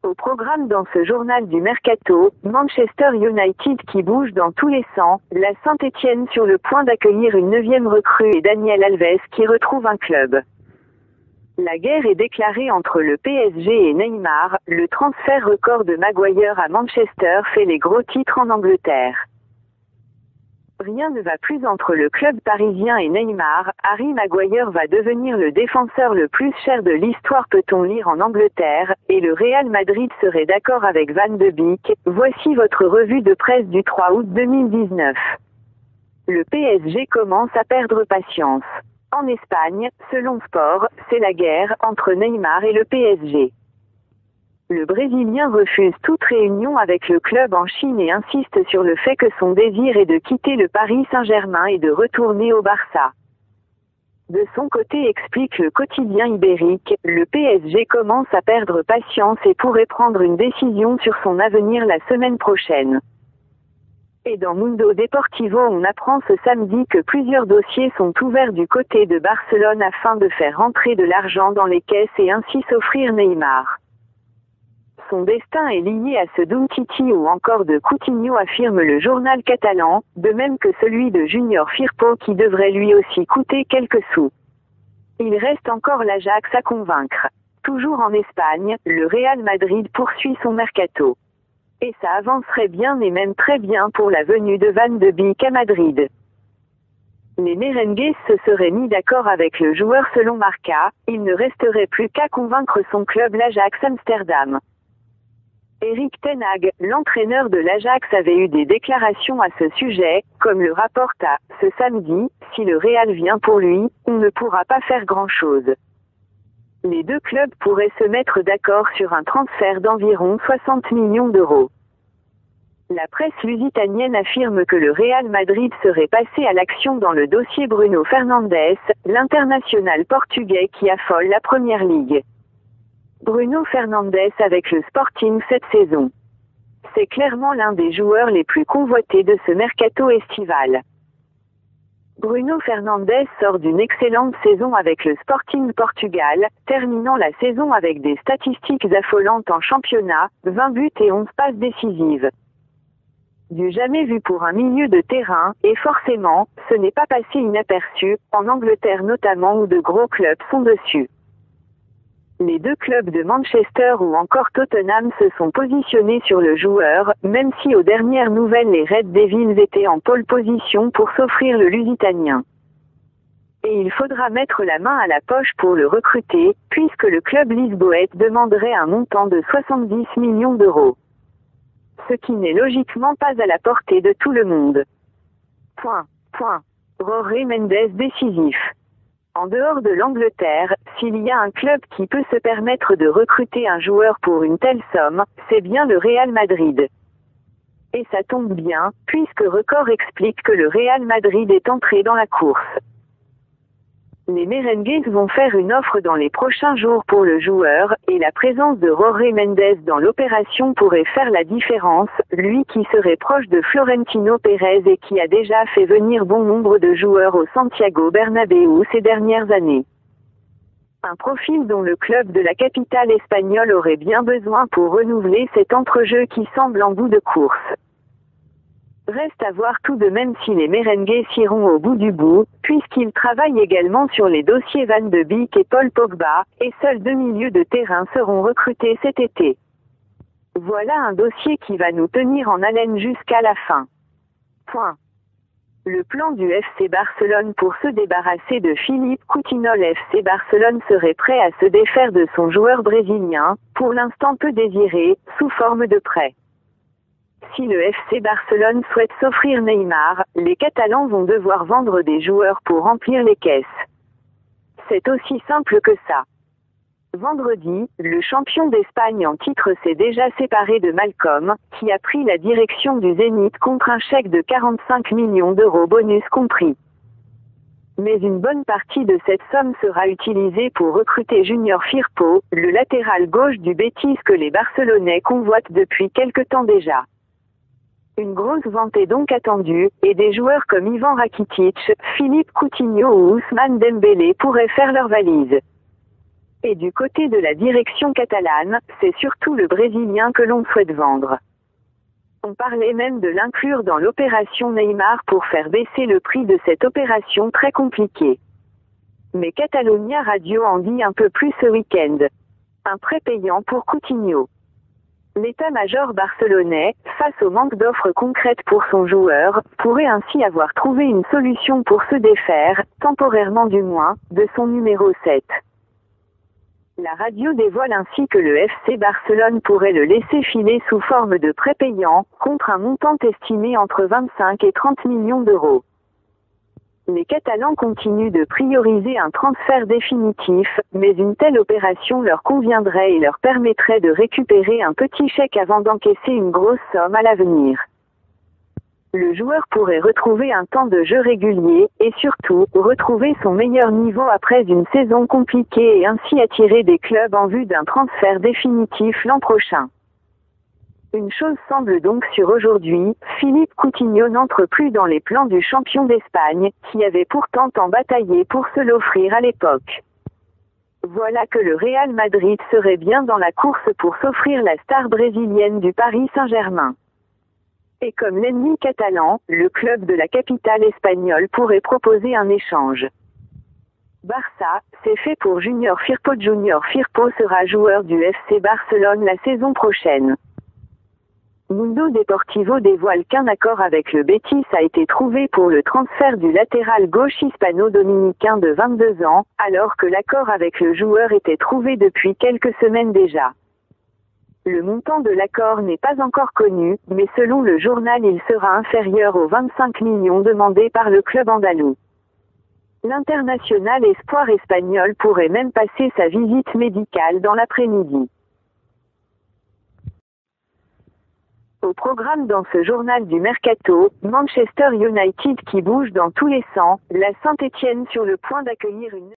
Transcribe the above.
Au programme dans ce journal du Mercato, Manchester United qui bouge dans tous les sens, la Saint-Étienne sur le point d'accueillir une 9e recrue et Daniel Alves qui retrouve un club. La guerre est déclarée entre le PSG et Neymar, le transfert record de Maguire à Manchester fait les gros titres en Angleterre. Rien ne va plus entre le club parisien et Neymar, Harry Maguire va devenir le défenseur le plus cher de l'histoire peut-on lire en Angleterre, et le Real Madrid serait d'accord avec Van de Beek. Voici votre revue de presse du 3 août 2019. Le PSG commence à perdre patience. En Espagne, selon Sport, c'est la guerre entre Neymar et le PSG. Le Brésilien refuse toute réunion avec le club en Chine et insiste sur le fait que son désir est de quitter le Paris Saint-Germain et de retourner au Barça. De son côté, explique le quotidien ibérique, le PSG commence à perdre patience et pourrait prendre une décision sur son avenir la semaine prochaine. Et dans Mundo Deportivo, on apprend ce samedi que plusieurs dossiers sont ouverts du côté de Barcelone afin de faire rentrer de l'argent dans les caisses et ainsi s'offrir Neymar. Son destin est lié à ce d'Umtiti ou encore de Coutinho, affirme le journal catalan, de même que celui de Junior Firpo qui devrait lui aussi coûter quelques sous. Il reste encore l'Ajax à convaincre. Toujours en Espagne, le Real Madrid poursuit son mercato. Et ça avancerait bien et même très bien pour la venue de Van de Beek à Madrid. Les merengues se seraient mis d'accord avec le joueur selon Marca, il ne resterait plus qu'à convaincre son club l'Ajax Amsterdam. Erik ten Hag, l'entraîneur de l'Ajax, avait eu des déclarations à ce sujet, comme le rapporte ce samedi, si le Real vient pour lui, on ne pourra pas faire grand-chose. Les deux clubs pourraient se mettre d'accord sur un transfert d'environ 60 millions d'euros. La presse lusitanienne affirme que le Real Madrid serait passé à l'action dans le dossier Bruno Fernandes, l'international portugais qui affole la Première Ligue. Bruno Fernandes avec le Sporting cette saison. C'est clairement l'un des joueurs les plus convoités de ce mercato estival. Bruno Fernandes sort d'une excellente saison avec le Sporting Portugal, terminant la saison avec des statistiques affolantes en championnat, 20 buts et 11 passes décisives. Du jamais vu pour un milieu de terrain, et forcément, ce n'est pas passé inaperçu, en Angleterre notamment où de gros clubs sont dessus. Les deux clubs de Manchester ou encore Tottenham se sont positionnés sur le joueur, même si aux dernières nouvelles les Red Devils étaient en pole position pour s'offrir le Lusitanien. Et il faudra mettre la main à la poche pour le recruter, puisque le club lisboète demanderait un montant de 70 millions d'euros. Ce qui n'est logiquement pas à la portée de tout le monde. Jorge Mendes décisif. En dehors de l'Angleterre, s'il y a un club qui peut se permettre de recruter un joueur pour une telle somme, c'est bien le Real Madrid. Et ça tombe bien, puisque Record explique que le Real Madrid est entré dans la course. Les merengues vont faire une offre dans les prochains jours pour le joueur, et la présence de Jorge Mendes dans l'opération pourrait faire la différence, lui qui serait proche de Florentino Pérez et qui a déjà fait venir bon nombre de joueurs au Santiago Bernabéu ces dernières années. Un profil dont le club de la capitale espagnole aurait bien besoin pour renouveler cet entrejeu qui semble en bout de course. Reste à voir tout de même si les merengues iront au bout du bout, puisqu'ils travaillent également sur les dossiers Van de Beek et Paul Pogba, et seuls 2 milieux de terrain seront recrutés cet été. Voilà un dossier qui va nous tenir en haleine jusqu'à la fin. Le plan du FC Barcelone pour se débarrasser de Philippe Coutinho. FC Barcelone serait prêt à se défaire de son joueur brésilien, pour l'instant peu désiré, sous forme de prêt. Si le FC Barcelone souhaite s'offrir Neymar, les Catalans vont devoir vendre des joueurs pour remplir les caisses. C'est aussi simple que ça. Vendredi, le champion d'Espagne en titre s'est déjà séparé de Malcom, qui a pris la direction du Zénith contre un chèque de 45 millions d'euros bonus compris. Mais une bonne partie de cette somme sera utilisée pour recruter Junior Firpo, le latéral gauche du Betis que les Barcelonais convoitent depuis quelque temps déjà. Une grosse vente est donc attendue, et des joueurs comme Ivan Rakitic, Philippe Coutinho ou Ousmane Dembélé pourraient faire leur valise. Et du côté de la direction catalane, c'est surtout le Brésilien que l'on souhaite vendre. On parlait même de l'inclure dans l'opération Neymar pour faire baisser le prix de cette opération très compliquée. Mais Catalonia Radio en dit un peu plus ce week-end. Un prêt payant pour Coutinho. L'état-major barcelonais, face au manque d'offres concrètes pour son joueur, pourrait ainsi avoir trouvé une solution pour se défaire, temporairement du moins, de son numéro 7. La radio dévoile ainsi que le FC Barcelone pourrait le laisser filer sous forme de prêt payant, contre un montant estimé entre 25 et 30 millions d'euros. Les Catalans continuent de prioriser un transfert définitif, mais une telle opération leur conviendrait et leur permettrait de récupérer un petit chèque avant d'encaisser une grosse somme à l'avenir. Le joueur pourrait retrouver un temps de jeu régulier, et surtout, retrouver son meilleur niveau après une saison compliquée et ainsi attirer des clubs en vue d'un transfert définitif l'an prochain. Une chose semble donc sûre aujourd'hui, Philippe Coutinho n'entre plus dans les plans du champion d'Espagne, qui avait pourtant tant bataillé pour se l'offrir à l'époque. Voilà que le Real Madrid serait bien dans la course pour s'offrir la star brésilienne du Paris Saint-Germain. Et comme l'ennemi catalan, le club de la capitale espagnole pourrait proposer un échange. Barça, c'est fait pour Junior Firpo. Junior Firpo sera joueur du FC Barcelone la saison prochaine. Mundo Deportivo dévoile qu'un accord avec le Betis a été trouvé pour le transfert du latéral gauche hispano-dominicain de 22 ans, alors que l'accord avec le joueur était trouvé depuis quelques semaines déjà. Le montant de l'accord n'est pas encore connu, mais selon le journal il sera inférieur aux 25 millions demandés par le club andalou. L'international espoir espagnol pourrait même passer sa visite médicale dans l'après-midi. Au programme dans ce journal du Mercato, Manchester United qui bouge dans tous les sens, la Saint-Étienne sur le point d'accueillir une